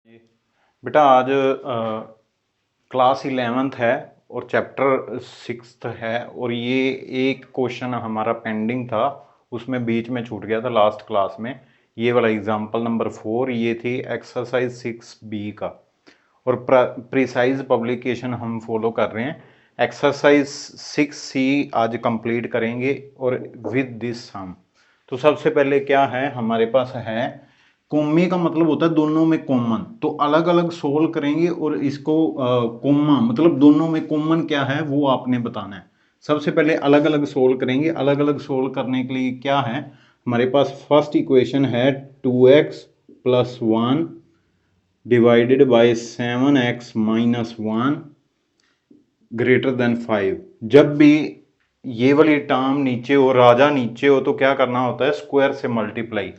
बेटा आज class 11th है और चैप्टर 6th है और ये एक क्वेश्चन हमारा पेंडिंग था, उसमें बीच में छूट गया था लास्ट क्लास में। ये वाला एग्जाम्पल नंबर 4 ये थी एक्सरसाइज 6B का और प्रिसाइज पब्लिकेशन हम फॉलो कर रहे हैं। एक्सरसाइज 6C आज कंप्लीट करेंगे और विद दिस सम। तो सबसे पहले क्या है हमारे पास है कोमे का मतलब होता है दोनों में कॉमन, तो अलग अलग सोल्व करेंगे और इसको कोमा मतलब दोनों में कॉमन क्या है वो आपने बताना है। सबसे पहले अलग अलग सोल्व करेंगे। अलग अलग सोल्व करने के लिए क्या है हमारे पास फर्स्ट इक्वेशन है 2x + 1 divided by 7x - 1 greater than 5। जब भी ये वाली टर्म नीचे हो, राजा नीचे हो, तो क्या करना होता है स्क्वायर से मल्टीप्लाई।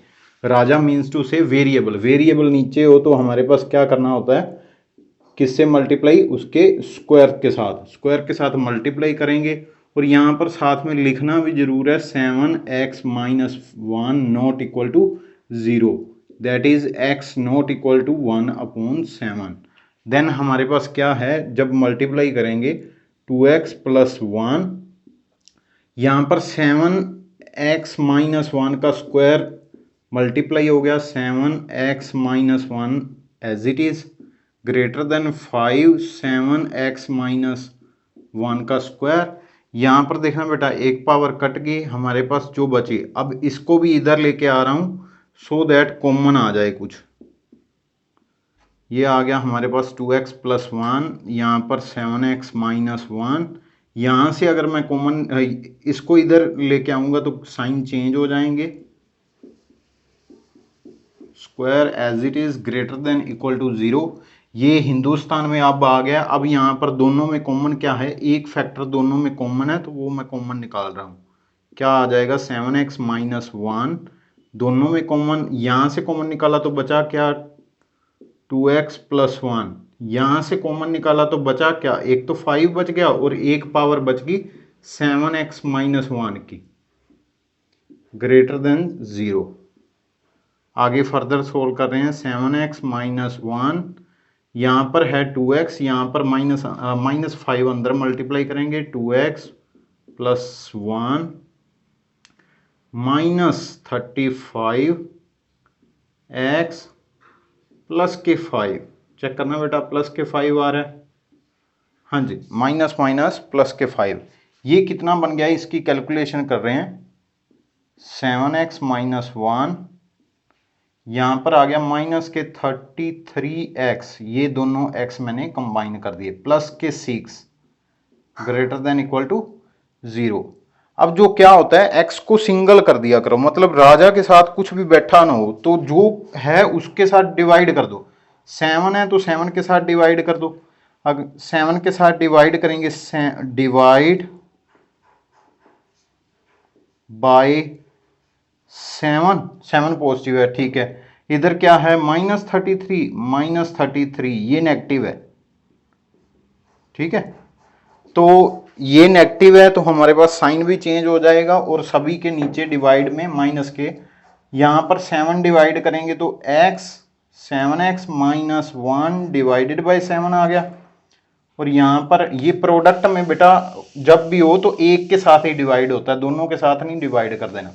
राजा मीन्स टू से वेरिएबल, वेरिएबल नीचे हो तो हमारे पास क्या करना होता है किससे मल्टीप्लाई, उसके स्क्वायर के साथ, स्क्वायर के साथ मल्टीप्लाई करेंगे। और यहाँ पर साथ में लिखना भी जरूर है 7x - 1 not equal to 0, that is x not equal to 1/7। Then हमारे पास क्या है जब मल्टीप्लाई करेंगे 2x + 1, यहाँ पर 7x - 1 का स्क्वायर मल्टीप्लाई हो गया 7x - 1 as it is greater than 5 7x - 1 का स्क्वायर। यहाँ पर देखना बेटा एक पावर कट गई, हमारे पास जो बची, अब इसको भी इधर लेके आ रहा हूँ सो दैट कॉमन आ जाए कुछ। ये आ गया हमारे पास 2x + 1, यहाँ पर 7x - 1। यहाँ से अगर मैं कॉमन इसको इधर लेके आऊँगा तो साइन चेंज हो जाएंगे, square as it is greater than equal to 0। ये हिंदुस्तान में अब आ गया। अब यहाँ पर दोनों में कॉमन क्या है, एक फैक्टर दोनों में कॉमन है तो वो मैं कॉमन निकाल रहा हूँ। क्या आ जाएगा 7x - 1 दोनों में कॉमन, यहाँ से कॉमन निकाला तो बचा क्या 2x + 1, यहाँ से कॉमन निकाला तो बचा क्या, एक तो 5 बच गया और एक पावर बच गई 7x - 1 की ग्रेटर देन 0। आगे फर्दर सोल्व कर रहे हैं 7x - 1, यहाँ पर है 2x, यहाँ पर -5 अंदर मल्टीप्लाई करेंगे 2x + 1 -35x + 5। चेक करना बेटा +5 आ रहा है, हाँ जी, माइनस +5। ये कितना बन गया इसकी कैलकुलेशन कर रहे हैं 7x - 1, यहाँ पर आ गया -33x, ये दोनों x मैंने कंबाइन कर दिए, +6 ग्रेटर देन इक्वल टू 0। अब जो क्या होता है x को सिंगल कर दिया करो, मतलब राजा के साथ कुछ भी बैठा ना हो तो जो है उसके साथ डिवाइड कर दो। 7 है तो 7 के साथ डिवाइड कर दो। अगर 7 के साथ डिवाइड करेंगे डिवाइड बाय 7 पॉजिटिव है, ठीक है। इधर क्या है -33 ये नेगेटिव है, ठीक है। तो ये नेगेटिव है तो हमारे पास साइन भी चेंज हो जाएगा और सभी के नीचे डिवाइड में माइनस के, यहाँ पर 7 डिवाइड करेंगे तो x 7x - 1 डिवाइडेड बाय 7 आ गया। और यहाँ पर ये प्रोडक्ट में बेटा जब भी हो तो एक के साथ ही डिवाइड होता है, दोनों के साथ नहीं डिवाइड कर देना।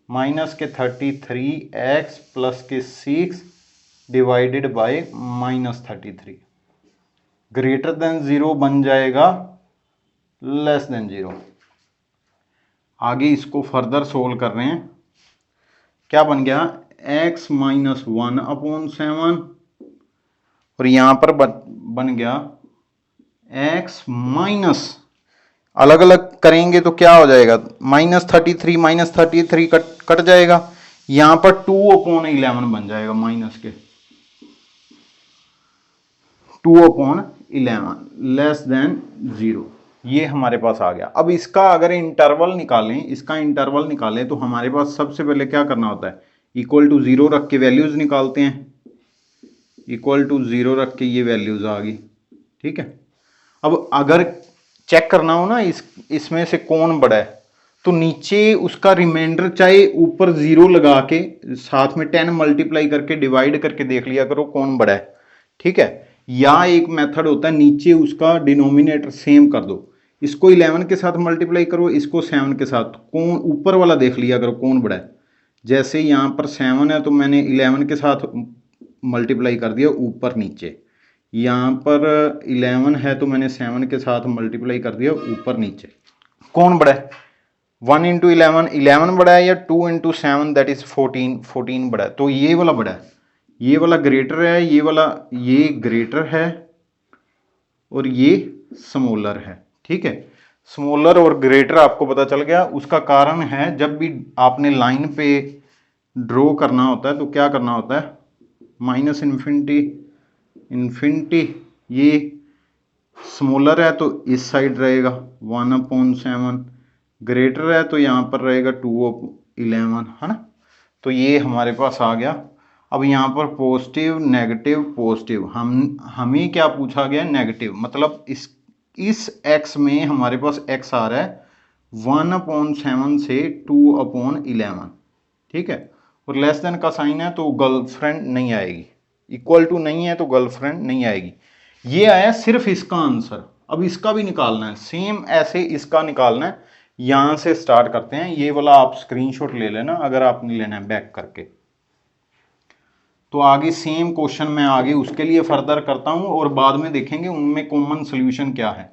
-33x +6 divided by -33 greater than 0 बन जाएगा लेस देन 0। आगे इसको फर्दर सोल्व कर रहे हैं, क्या बन गया x - 1/7 और यहाँ पर बन गया x माइनस, अलग अलग करेंगे तो क्या हो जाएगा -33 कट जाएगा, यहाँ पर 2/11 बन जाएगा, माइनस के 2/11 लेस देन 0। ये हमारे पास आ गया। अब इसका अगर इंटरवल निकालें, इसका इंटरवल निकालें तो हमारे पास सबसे पहले क्या करना होता है, इक्वल टू 0 रख के वैल्यूज निकालते हैं। इक्वल टू 0 रख के ये वैल्यूज आ गई, ठीक है। अब अगर चेक करना हो ना इसमें से कौन बड़ा है तो नीचे उसका रिमाइंडर चाहे ऊपर 0 लगा के साथ में 10 मल्टीप्लाई करके डिवाइड करके देख लिया करो कौन बड़ा है। ठीक है। या एक मेथड होता है नीचे उसका डिनोमिनेटर सेम कर दो, इसको 11 के साथ मल्टीप्लाई करो, इसको 7 के साथ, कौन ऊपर वाला देख लिया करो कौन बड़ा है। जैसे यहाँ पर 7 है तो मैंने 11 के साथ मल्टीप्लाई कर दिया ऊपर नीचे, यहाँ पर 11 है तो मैंने 7 के साथ मल्टीप्लाई कर दिया ऊपर नीचे। कौन बड़ा है? 1 इंटू 11 बड़ा है, या 2 इंटू 7 दैट इज 14 बड़ा है। तो ये वाला बड़ा है, ये वाला ग्रेटर है, ये ग्रेटर है और ये स्मॉलर है। ठीक है, स्मॉलर और ग्रेटर आपको पता चल गया। उसका कारण है जब भी आपने लाइन पे ड्रॉ करना होता है तो क्या करना होता है, माइनस इन्फिनिटी इन्फिनिटी, ये स्मॉलर है तो इस साइड रहेगा 1/7, ग्रेटर है तो यहाँ पर रहेगा 2/11, है ना। तो ये हमारे पास आ गया। अब यहाँ पर पॉजिटिव नेगेटिव पॉजिटिव, हमें क्या पूछा गया, नेगेटिव, मतलब इस x में हमारे पास x आ रहा है 1/7 से 2/11। ठीक है, और लेस देन का साइन है तो गर्लफ्रेंड नहीं आएगी, इक्वल टू नहीं है तो गर्लफ्रेंड नहीं आएगी। ये आया सिर्फ इसका आंसर। अब इसका भी निकालना है, सेम ऐसे इसका निकालना है। यहां से स्टार्ट करते हैं, ये वाला आप स्क्रीनशॉट ले लेना अगर आपने लेना है बैक करके। तो आगे सेम क्वेश्चन मैं आगे उसके लिए फर्दर करता हूं और बाद में देखेंगे उनमें कॉमन सोल्यूशन क्या है।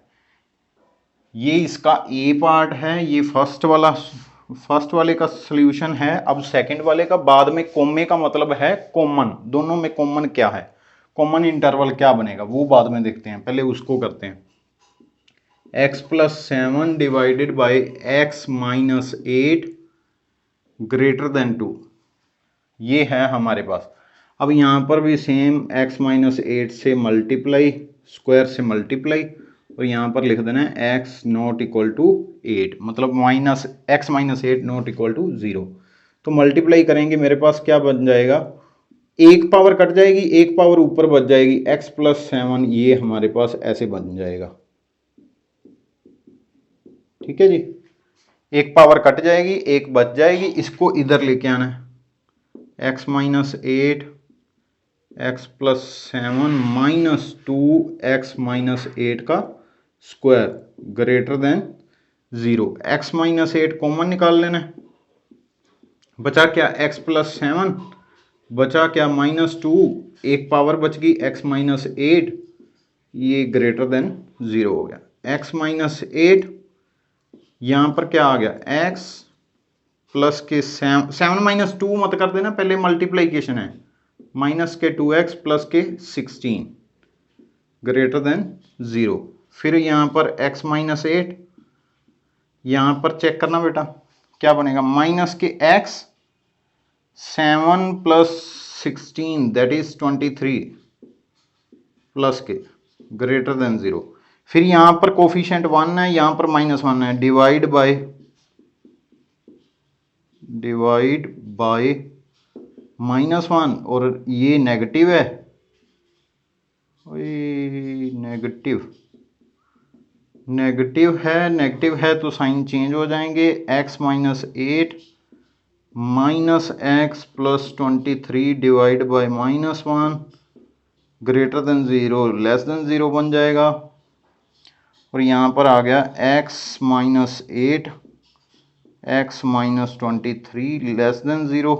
ये इसका ए पार्ट है, ये फर्स्ट वाले का सोल्यूशन है। अब सेकंड वाले का, बाद में कॉमे का मतलब है कॉमन, दोनों में कॉमन क्या है, कॉमन इंटरवल क्या बनेगा वो बाद में देखते हैं, पहले उसको करते हैं। x+7 divided by x-8 greater than 2, ये है हमारे पास। अब यहाँ पर भी सेम x-8 से मल्टीप्लाई, स्क्वायर से मल्टीप्लाई, और यहाँ पर लिख देना है x नॉट इक्वल टू 8, मतलब x-8 नॉट इक्वल टू 0। तो मल्टीप्लाई करेंगे, मेरे पास क्या बन जाएगा, एक पावर कट जाएगी, एक पावर ऊपर बच जाएगी, x+7 ये हमारे पास ऐसे बन जाएगा। ठीक है जी, एक पावर कट जाएगी, एक बच जाएगी, इसको इधर लेके आना है, x-8 x+7 -2 x-8 का square greater than 0। x-8 common निकाल लेना है, बचा क्या x+7, बचा क्या -2, एक पावर बच गई x-8, ये ग्रेटर देन 0 हो गया। x-8 यहाँ पर क्या आ गया, x प्लस के 7 -2 मत कर देना, पहले मल्टीप्लीकेशन है, माइनस के 2x प्लस के 16 ग्रेटर देन 0। फिर यहाँ पर x-8, यहाँ पर चेक करना बेटा क्या बनेगा, माइनस के x 7 + 16 दैट इज 23 प्लस के ग्रेटर देन 0। फिर यहाँ पर कोफिशिएंट 1 है, यहाँ पर -1 है, डिवाइड बाय -1, और ये नेगेटिव है, नेगेटिव है तो साइन चेंज हो जाएंगे, x-8 -x + 23 divide by -1 greater then 0 less then 0 बन जाएगा। और यहाँ पर आ गया x-8 x-23 लेस देन 0।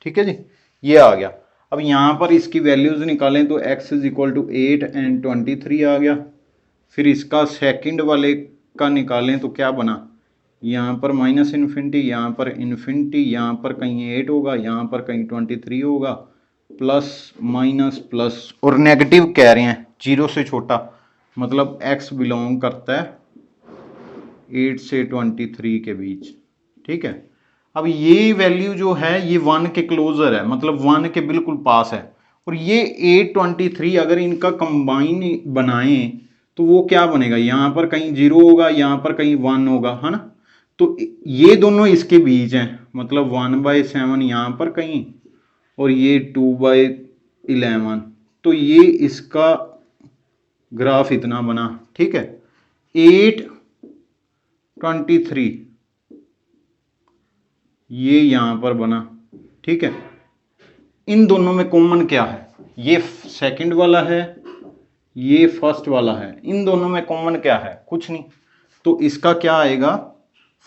ठीक है जी, ये आ गया। अब यहाँ पर इसकी वैल्यूज निकालें तो x = 8 एंड 23 आ गया। फिर इसका सेकंड वाले का निकालें तो क्या बना, यहाँ पर -इन्फिनिटी, यहाँ पर इन्फिनिटी, यहाँ पर कहीं 8 होगा, यहाँ पर कहीं 23 होगा, प्लस माइनस प्लस, और नेगेटिव कह रहे हैं 0 से छोटा, मतलब x बिलोंग करता है 8 से 23 के बीच। ठीक है, अब ये वैल्यू जो है ये 1 के क्लोजर है, मतलब 1 के बिल्कुल पास है। और ये 8 23 अगर इनका कंबाइन बनाएं तो वो क्या बनेगा, यहाँ पर कहीं 0 होगा, यहाँ पर कहीं 1 होगा, है ना। तो ये दोनों इसके बीच हैं, मतलब 1/7 यहाँ पर कहीं और ये 2/11, तो ये इसका ग्राफ इतना बना। ठीक है, 8 23 ये यहां पर बना। ठीक है, इन दोनों में कॉमन क्या है, ये सेकंड वाला है, ये फर्स्ट वाला है, इन दोनों में कॉमन क्या है? कुछ नहीं। तो इसका क्या आएगा?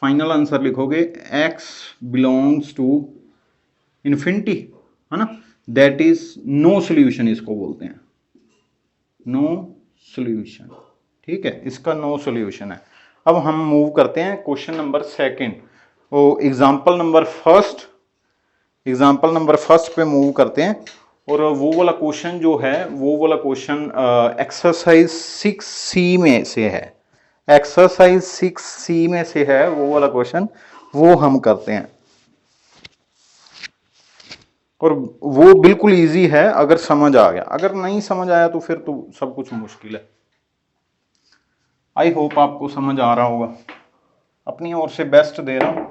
फाइनल आंसर लिखोगे x बिलोंग्स टू इन्फिनिटी, है ना, दैट इज नो सोल्यूशन, इसको बोलते हैं नो सोल्यूशन। ठीक है, इसका नो सोल्यूशन है। अब हम मूव करते हैं क्वेश्चन नंबर सेकंड, वो एग्जांपल नंबर फर्स्ट पे मूव करते हैं। और वो वाला क्वेश्चन जो है, वो वाला क्वेश्चन एक्सरसाइज 6C में से है, एक्सरसाइज 6C में से है वो वाला क्वेश्चन, वो हम करते हैं। और वो बिल्कुल इजी है अगर समझ आ गया, अगर नहीं समझ आया तो फिर तो सब कुछ मुश्किल है। आई होप आपको समझ आ रहा होगा, अपनी ओर से बेस्ट दे रहा हूं,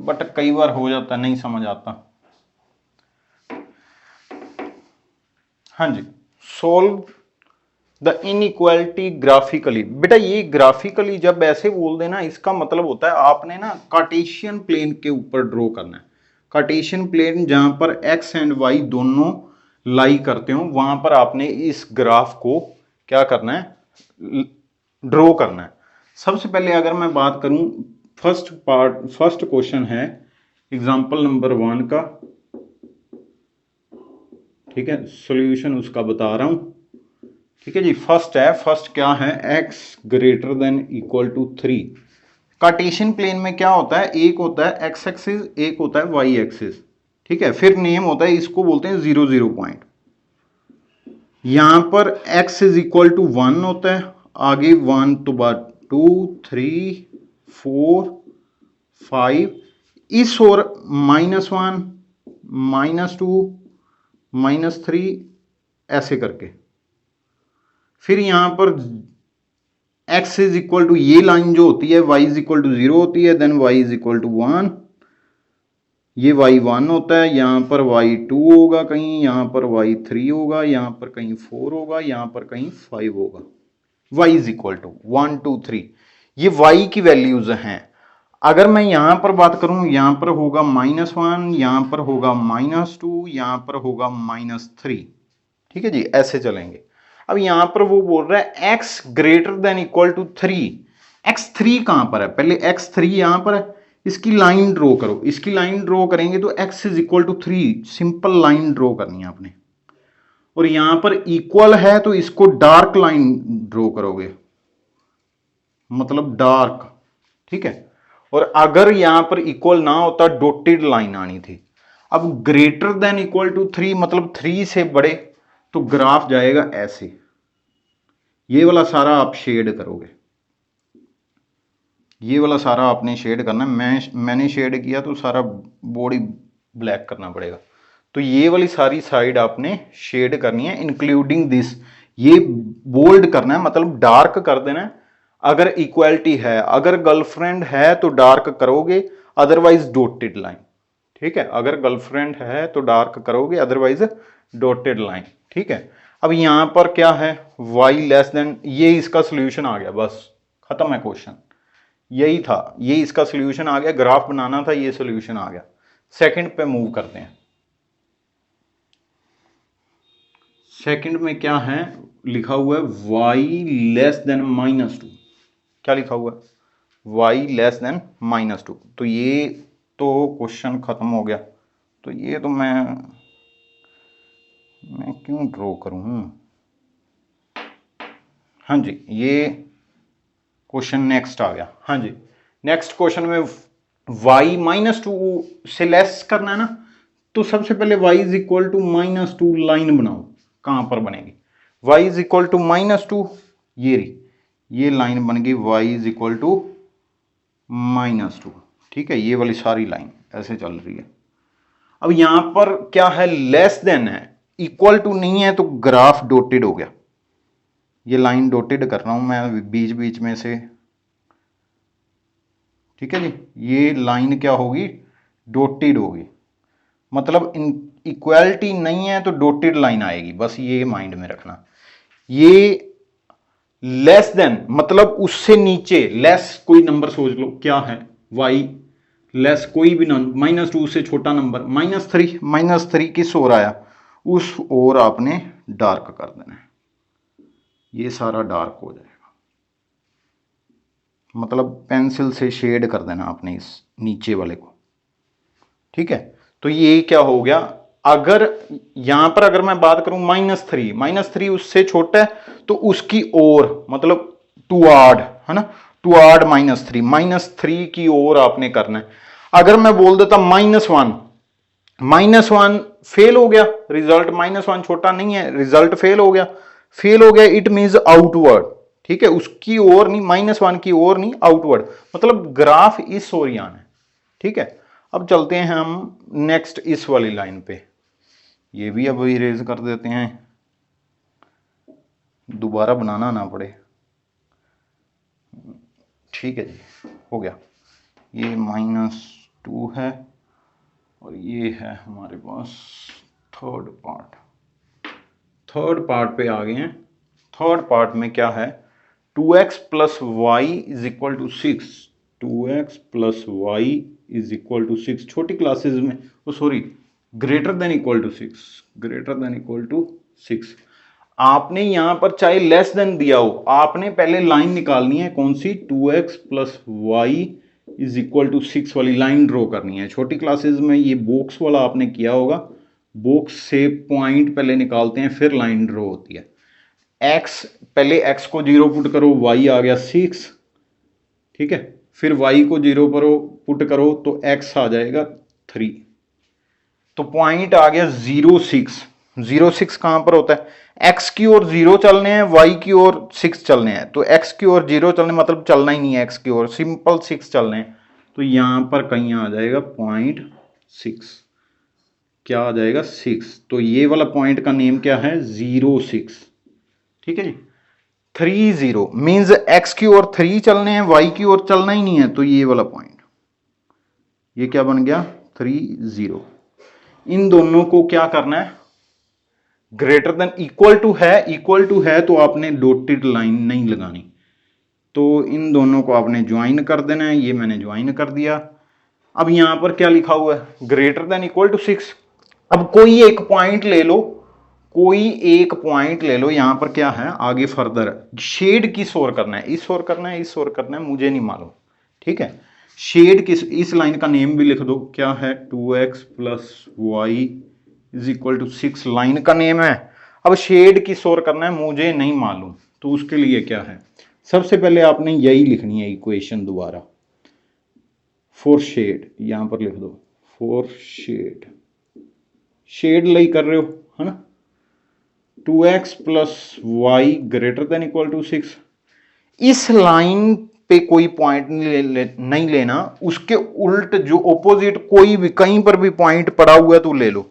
बट कई बार हो जाता है नहीं समझ आता। हाँ जी, सोल्व द इनइक्वालिटी ग्राफिकली। बेटा ये ग्राफिकली जब ऐसे बोल देना, इसका मतलब होता है आपने ना कार्टेशियन प्लेन के ऊपर ड्रॉ करना है। कार्टेशियन प्लेन जहां पर एक्स एंड वाई दोनों लाई करते हो, वहां पर आपने इस ग्राफ को क्या करना है? ड्रॉ करना है। सबसे पहले अगर मैं बात करूं, फर्स्ट क्वेश्चन है एग्जांपल नंबर 1 का, ठीक है, सॉल्यूशन उसका बता रहा हूं। ठीक है जी, फर्स्ट क्या है? x greater than equal to 3। Cartesian plane में क्या होता है? एक होता है x एक्सिस, एक होता है y एक्सिस। ठीक है, फिर नेम होता है, इसको बोलते हैं 0 0 पॉइंट। यहां पर x इज इक्वल टू 1 होता है, आगे 1 तो बाद 2 3 4 5, इस और -1 -2 -3 ऐसे करके। फिर यहां पर x इज इक्वल टू, ये लाइन जो होती है y इज इक्वल टू 0 होती है, then y is equal to 1, ये y 1 होता है, यहां पर y 2 होगा कहीं, यहां पर y 3 होगा, यहां पर कहीं 4 होगा, यहां पर कहीं 5 होगा। y इज इक्वल टू 1 2 3, ये y की वैल्यूज हैं। अगर मैं यहां पर बात करूं, यहां पर होगा -1, यहां पर होगा -2, यहां पर होगा -3। ठीक है जी, ऐसे चलेंगे। अब यहां पर वो बोल रहा है x greater than equal to 3। x3 कहां पर है? पहले x3 यहां पर है, इसकी लाइन ड्रॉ करो। इसकी लाइन ड्रॉ करेंगे तो x is equal to 3, simple line draw करनी है आपने। और यहां पर इक्वल है तो इसको डार्क लाइन ड्रॉ करोगे, मतलब डार्क। ठीक है, और अगर यहां पर इक्वल ना होता डॉटेड लाइन आनी थी। अब ग्रेटर देन इक्वल टू 3 मतलब 3 से बड़े, तो ग्राफ जाएगा ऐसे, ये वाला सारा आप शेड करोगे, ये वाला सारा आपने शेड करना है। मैंने शेड किया तो सारा बॉडी ब्लैक करना पड़ेगा। तो ये वाली सारी साइड आपने शेड करनी है, इंक्लूडिंग दिस। ये बोल्ड करना है, मतलब डार्क कर देना है। अगर इक्वालिटी है, अगर गर्लफ्रेंड है तो डार्क करोगे, अदरवाइज डॉटेड लाइन। ठीक है, अगर गर्लफ्रेंड है तो डार्क करोगे, अदरवाइज डॉटेड लाइन। ठीक है, अब यहां पर क्या है? y लेस देन, ये इसका सोल्यूशन आ गया, बस खत्म है क्वेश्चन। यही था, ये इसका सोल्यूशन आ गया, ग्राफ बनाना था, ये सोल्यूशन आ गया। सेकंड पे मूव करते हैं। सेकंड में क्या है लिखा हुआ है? y less than -2। क्या लिखा हुआ है? y less than -2। तो ये तो क्वेश्चन खत्म हो गया। तो ये तो मैं क्यों ड्रॉ करूं? हाँ जी, ये क्वेश्चन नेक्स्ट आ गया। हाँ जी, नेक्स्ट क्वेश्चन में y -2 से लेस करना है ना, तो सबसे पहले y is equal to -2 line बनाओ। कहां पर बनेगी? y इज इक्वल टू -2, ये रही, ये लाइन बन गई y इज इक्वल टू -2। ठीक है, ये वाली सारी लाइन ऐसे चल रही है। अब यहां पर क्या है? लेस देन है, इक्वल टू नहीं है, तो ग्राफ डॉटेड हो गया। ये लाइन डॉटेड कर रहा हूं मैं बीच बीच में से। ठीक है जी, ये लाइन क्या होगी? डॉटेड होगी, मतलब इक्वालिटी नहीं है तो डॉटेड लाइन आएगी, बस ये माइंड में रखना। ये लेस देन मतलब उससे नीचे, लेस कोई नंबर सोच लो क्या है, y लेस कोई भी नंबर, -2 से छोटा नंबर, -3 किस ओर आया? उस ओर आपने डार्क कर देना है, ये सारा डार्क हो जाएगा, मतलब पेंसिल से शेड कर देना आपने इस नीचे वाले को, ठीक है। तो ये क्या हो गया, अगर यहां पर अगर मैं बात करूं -3 उससे छोटा है तो उसकी ओर मतलब टुवार्ड, है ना, टुवार्ड -3 की ओर आपने करना है। अगर मैं बोल देता -1 फेल हो गया रिजल्ट, -1 छोटा नहीं है, रिजल्ट फेल हो गया, इट मींस आउटवर्ड, ठीक है, उसकी ओर नहीं, -1 की ओर नहीं, आउटवर्ड, मतलब ग्राफ इस ओर आना है, ठीक है। अब चलते हैं हम नेक्स्ट इस वाली लाइन पे, ये भी अब इरेज कर देते हैं, दोबारा बनाना ना पड़े, ठीक है जी, हो गया। ये -2 है और ये है हमारे पास थर्ड पार्ट पे आ गए हैं। थर्ड पार्ट में क्या है, 2x plus Y is equal to 6, 2x plus Y is equal to 6, छोटी क्लासेस में, sorry, greater than equal to 6, आपने यहां पर चाहे लेस देन दिया हो, आपने पहले लाइन निकालनी है, कौन सी, 2x plus Y is equal to 6 वाली लाइन ड्रॉ करनी है। छोटी क्लासेस में ये बॉक्स वाला आपने किया होगा, बॉक्स से पॉइंट पहले निकालते हैं फिर लाइन ड्रॉ होती है। x, पहले x को 0 पुट करो, y आ गया 6, ठीक है, फिर y को 0 पर पुट करो तो x आ जाएगा 3, तो पॉइंट आ गया 0 6 कहां पर होता है, x की ओर 0 चलने हैं, y की ओर 6 चलने हैं, तो x की ओर 0 चलने मतलब चलना ही नहीं है, x की ओर सिंपल 6 चलने हैं, तो यहां पर कहीं आ जाएगा 0.6, क्या आ जाएगा 6, तो ये वाला पॉइंट का नेम क्या है, 0 6, ठीक है जी। 30 मीन्स x की ओर 3 चलने हैं, y की ओर चलना ही नहीं है, तो ये वाला पॉइंट, ये क्या बन गया 30। इन दोनों को क्या करना है, ग्रेटर देन इक्वल टू है तो आपने डॉटेड लाइन नहीं लगानी, तो इन दोनों को आपने ज्वाइन कर देना है, ये मैंने ज्वाइन कर दिया। अब यहां पर क्या लिखा हुआ है, ग्रेटर देन इक्वल टू 6, अब कोई एक पॉइंट ले लो, यहां पर क्या है, आगे फर्दर शेड किस ओर करना है, इस ओर करना है, इस ओर करना है, मुझे नहीं मालूम, ठीक है। शेड किस, इस लाइन का नेम भी लिख दो, क्या है, 2x plus Y is equal to 6 line का नेम है। अब शेड किस ओर करना है मुझे नहीं मालूम, तो उसके लिए क्या है, सबसे पहले आपने यही लिखनी है इक्वेशन दोबारा, फॉर शेड, यहां पर लिख दो फॉर शेड लई कर रहे हो, है ना, 2x plus Y greater than equal to 6, इस लाइन पे कोई पॉइंट नहीं लेना, उसके उल्ट जो ऑपोजिट कोई भी कहीं पर भी पॉइंट पड़ा हुआ है तो ले लो।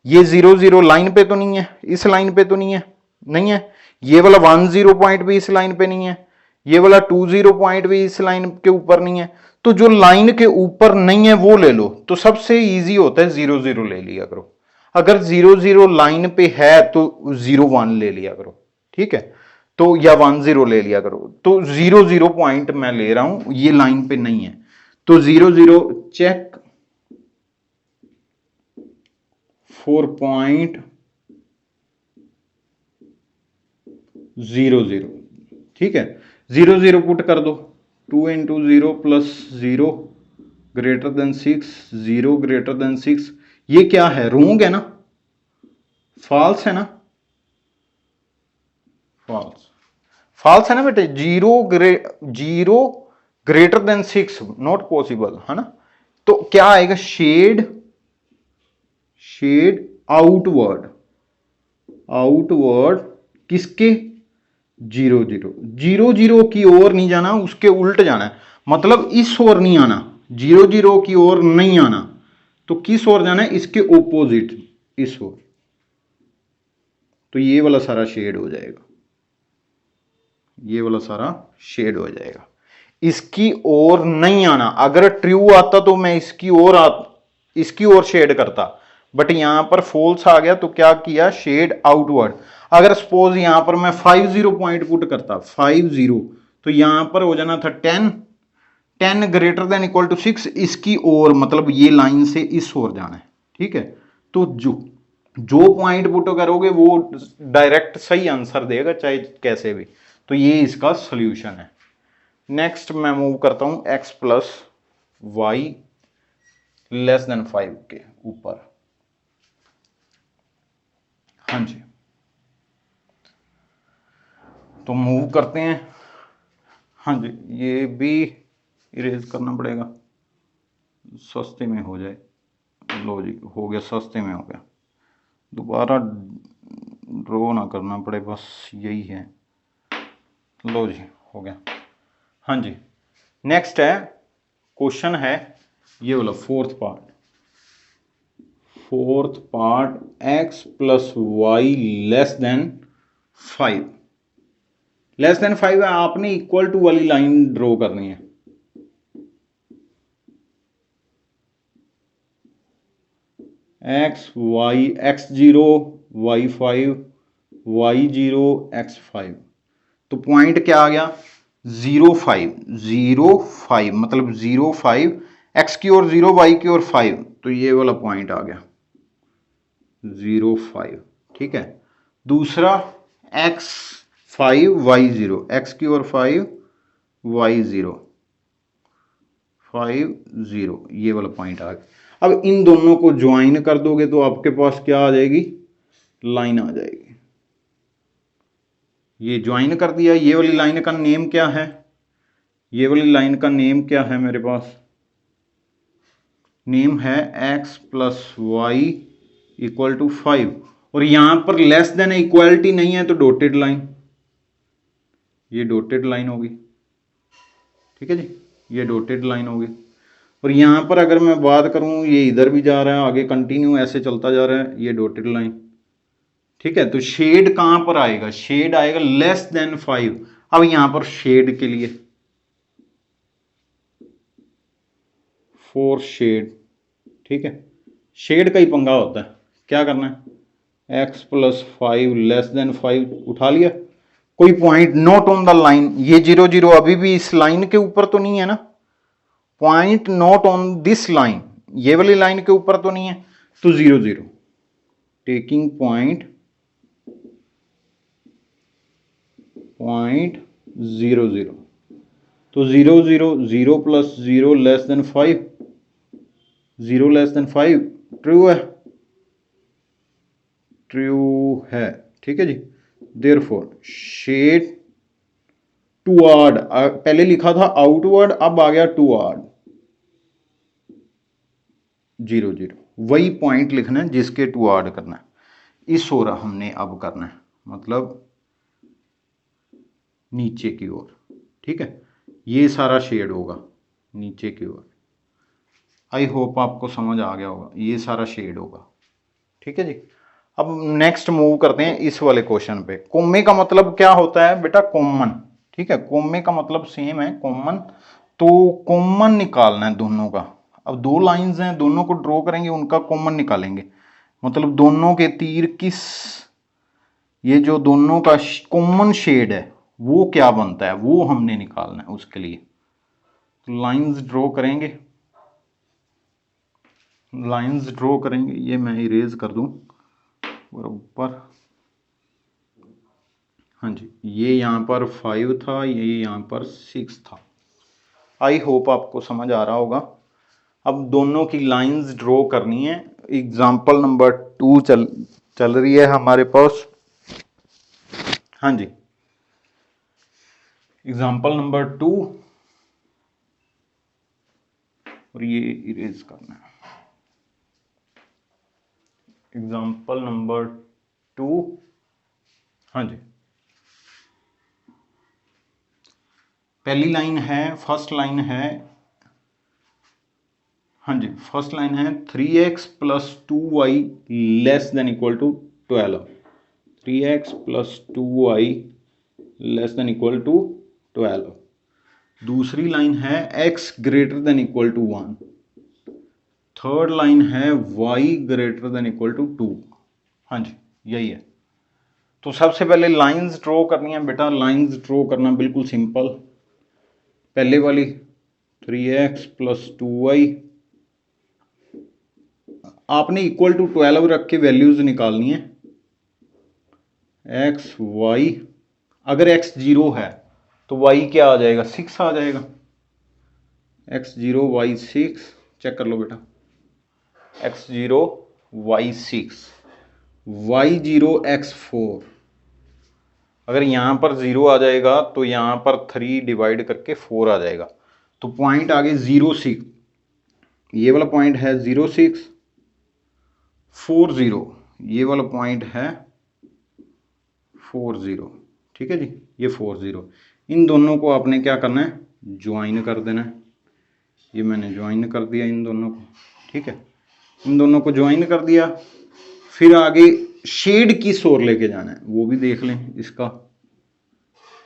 ये 0 लाइन पे तो नहीं है, इस लाइन पे तो नहीं है, ये वाला 10 पॉइंट भी इस लाइन पे नहीं है, ये वाला 20 पॉइंट भी इस लाइन के ऊपर नहीं है, तो जो लाइन के ऊपर नहीं है वो ले लो। तो सबसे इजी होता है 0 ले लिया करो, अगर 0 लाइन पे है तो 01 ले लिया करो, ठीक है, तो या 10 ले लिया करो, तो 0 पॉइंट मैं ले रहा हूं, ये लाइन पे नहीं है, तो 0 चेक फॉर पॉइंट 0 ठीक है, 0 पुट कर दो, 2 into 0 plus 0 greater than 6, 0 greater than 6, ये क्या है, रोंग है ना, फॉल्स है ना, फॉल्स है ना बेटे, 0 ग्रेटर देन 6 नॉट पॉसिबल, है ना, तो क्या आएगा, शेड आउटवर्ड किसके, 0 की ओर नहीं जाना, उसके उल्ट जाना है, मतलब इस ओर नहीं आना, 0 की ओर नहीं आना, तो किस ओर जाना है, इसके ओपोजिट, इस ओर, तो ये वाला सारा शेड हो जाएगा, ये वाला सारा शेड हो जाएगा, इसकी ओर नहीं आना। अगर ट्रू आता तो मैं इसकी ओर शेड करता, बट यहां पर फॉल्स आ गया तो क्या किया, शेड आउटवर्ड। अगर सपोज यहां पर मैं 50 पॉइंट पुट करता, 50, तो यहां पर हो जाना था 10 ग्रेटर देन इक्वल टू 6, इसकी ओर मतलब ये लाइन से इस ओर जाना है, ठीक है, तो जो जो पॉइंट पुट करोगे वो डायरेक्ट सही आंसर देगा चाहे कैसे भी। तो ये इसका सोल्यूशन है। नेक्स्ट मैं मूव करता हूं x plus Y less than 5 के ऊपर। हाँ जी, तो मूव करते हैं। हाँ जी, ये भी इरेज करना पड़ेगा, सस्ते में हो जाए। लो जी, हो गया, सस्ते में हो गया। दोबारा ड्रॉ ना करना पड़े, बस यही है। लो जी, हो गया। हाँ जी, नेक्स्ट है, क्वेश्चन है ये वाला fourth part x plus Y less than 5। Less than 5 है, आपने इक्वल टू वाली लाइन ड्रॉ करनी है। x0 y5 y0 x5, तो पॉइंट क्या आ गया 0 5 मतलब 0 5, x की ओर 0 y की ओर 5, तो ये वाला पॉइंट आ गया 0 5। ठीक है, दूसरा x5 y0, x की ओर 5 y0 5 0, ये वाला पॉइंट आ गया। अब इन दोनों को ज्वाइन कर दोगे तो आपके पास क्या आ जाएगी, लाइन आ जाएगी। ये ज्वाइन कर दिया, ये वाली लाइन का नेम क्या है, ये वाली लाइन का नेम क्या है मेरे पास, नेम है x plus Y equal to 5, और यहां पर लेस देन इक्वलिटी नहीं है तो डॉटेड लाइन, ये डॉटेड लाइन होगी। ठीक है जी, ये डॉटेड लाइन होगी। और यहां पर अगर मैं बात करूं, ये इधर भी जा रहा है, आगे कंटिन्यू ऐसे चलता जा रहा है, ये डॉटेड लाइन। ठीक है, तो शेड कहां पर आएगा, शेड आएगा लेस देन 5। अब यहां पर शेड के लिए फोर शेड, ठीक है, शेड का ही पंगा होता है। क्या करना है, x प्लस 5 लेस देन 5 उठा लिया, कोई point not on the line, ये 0 0 अभी भी इस लाइन के ऊपर तो नहीं है ना, point not on this line, ये वाली लाइन के ऊपर तो नहीं है, तो 0 0 टेकिंग पॉइंट 0 0, तो 0 plus 0 less than 5, 0 less than 5 true है, ट्रू है। ठीक है जी, देयरफॉर शेड टूवर्ड, पहले लिखा था आउटवर्ड, अब आ गया टूवर्ड 0 0, वही पॉइंट लिखना है जिसके टूवर्ड करना है। इस ओर हमने अब करना है, मतलब नीचे की ओर। ठीक है, ये सारा शेड होगा नीचे की ओर। आई होप आपको समझ आ गया होगा, ये सारा शेड होगा। ठीक है जी, अब नेक्स्ट मूव करते हैं इस वाले क्वेश्चन पे। कोमे का मतलब क्या होता है बेटा, कॉमन। ठीक है, कोमे का मतलब सेम है, कॉमन। तो कॉमन निकालना है दोनों का। अब दो लाइंस हैं, दोनों को ड्रॉ करेंगे, उनका कॉमन निकालेंगे, मतलब दोनों के तीर किस, ये जो दोनों का कॉमन शेड है वो क्या बनता है, वो हमने निकालना है। उसके लिए तो लाइंस ड्रॉ करेंगे, लाइंस ड्रॉ करेंगे, ये मैं इरेज कर दूं ऊपर। हाँ जी, ये यहाँ पर 5 था, ये यहाँ पर 6 था। आई होप आपको समझ आ रहा होगा। अब दोनों की लाइंस ड्रॉ करनी है। एग्जाम्पल नंबर 2 चल रही है हमारे पास। हाँ जी, एग्जाम्पल नंबर 2, और ये इरेज करना है। एग्जाम्पल नंबर 2, हाँ जी, पहली लाइन है, फर्स्ट लाइन है, हाँ जी, फर्स्ट लाइन है 3x plus 2y less than equal to 12, 3x plus 2y less than equal to 12। दूसरी लाइन है x greater than equal to 1। Third line है y greater than equal to 2। हाँ जी, यही है। तो सबसे पहले लाइंस ड्रॉ करनी है बेटा। लाइंस ड्रॉ करना बिल्कुल सिंपल। पहले वाली 3x प्लस 2y आपने इक्वल टू 12 रख के वैल्यूज निकालनी है। एक्स वाई, अगर एक्स 0 है तो वाई क्या आ जाएगा, 6 आ जाएगा। एक्स 0 वाई 6, चेक कर लो बेटा, एक्स 0 वाई 6, वाई 0 एक्स 4। अगर यहाँ पर 0 आ जाएगा तो यहाँ पर 3 डिवाइड करके 4 आ जाएगा, तो पॉइंट आगे 0 6, ये वाला पॉइंट है 0 6 4 0, ये वाला पॉइंट है 4 0। ठीक है जी, ये 4 0। इन दोनों को आपने क्या करना है, ज्वाइन कर देना है। ये मैंने ज्वाइन कर दिया इन दोनों को। ठीक है, इन दोनों को ज्वाइन कर दिया। फिर आगे शेड किस ओर लेके जाना है वो भी देख लें। इसका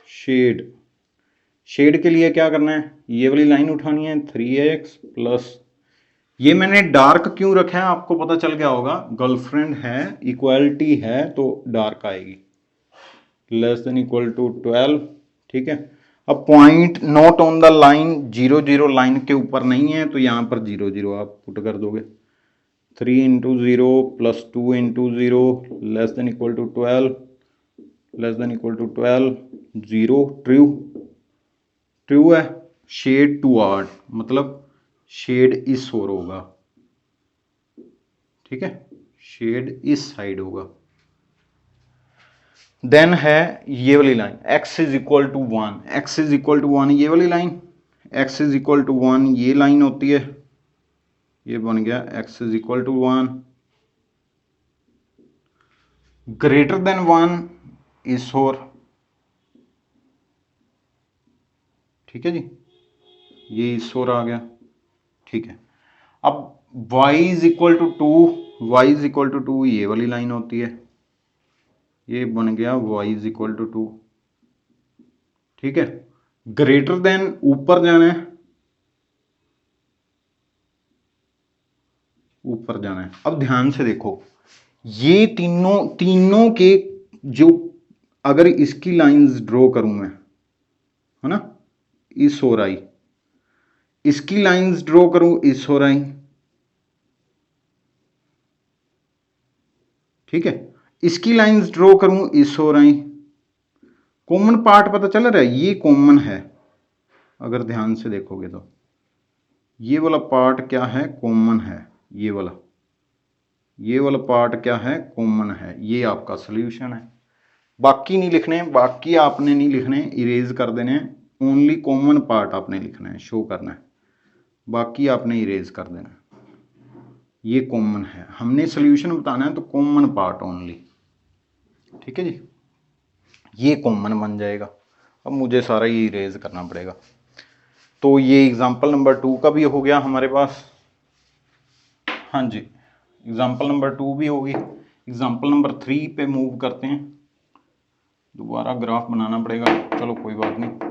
शेड, शेड के लिए क्या करना है, ये वाली लाइन उठानी है 3x प्लस, ये मैंने डार्क क्यों रखा है आपको पता चल गया होगा, गर्लफ्रेंड है, इक्वालिटी है तो डार्क आएगी, लेस देन इक्वल टू 12। ठीक है, अब point not on the line, 0 0 line के ऊपर नहीं है, तो यहां पर 0 0 आप पुट कर दोगे। 3 into 0 plus 2 into 0 less than equal to 12, less than equal to 12, 0 true, true है। शेड टू आर्ट मतलब शेड इस ओर होगा। ठीक है, शेड इस साइड होगा। देन है ये वाली line x is equal to 1, x is equal to 1, ये वाली line x is equal to 1, ये लाइन होती है, ये बन गया x is equal to 1, greater than 1 इस ओर। ठीक है जी, ये इस ओर आ गया। ठीक है, अब y is equal to 2, y is equal to 2 ये वाली लाइन होती है, ये बन गया y इज इक्वल टू 2। ठीक है, ग्रेटर देन ऊपर जाना है, ऊपर जाना है। अब ध्यान से देखो, ये तीनों के जो, अगर इसकी लाइंस ड्रॉ करूं मैं, है ना, इस ओर आई, इसकी लाइंस ड्रॉ करूं इस ओर आई। ठीक है, इसकी लाइंस ड्रॉ करूं इस ओर आई। कॉमन पार्ट पता चल रहा है, ये कॉमन है, अगर ध्यान से देखोगे तो ये वाला पार्ट क्या है, कॉमन है, ये वाला पार्ट क्या है, कॉमन है। ये आपका सोल्यूशन है। बाकी नहीं लिखने, बाकी आपने नहीं लिखने, इरेज कर देने, ओनली कॉमन पार्ट आपने लिखना है, शो करना है, बाकी आपने इरेज कर देना है। ये कॉमन है, हमने सोल्यूशन बताना है तो कॉमन पार्ट ओनली। ठीक है जी, ये कॉमन बन जाएगा। अब मुझे सारा ये इरेज करना पड़ेगा। तो ये एग्जाम्पल नंबर 2 का भी हो गया हमारे पास। हाँ जी, एग्जाम्पल नंबर 2 भी होगी। एग्जाम्पल नंबर 3 पे मूव करते हैं। दोबारा ग्राफ बनाना पड़ेगा, चलो कोई बात नहीं।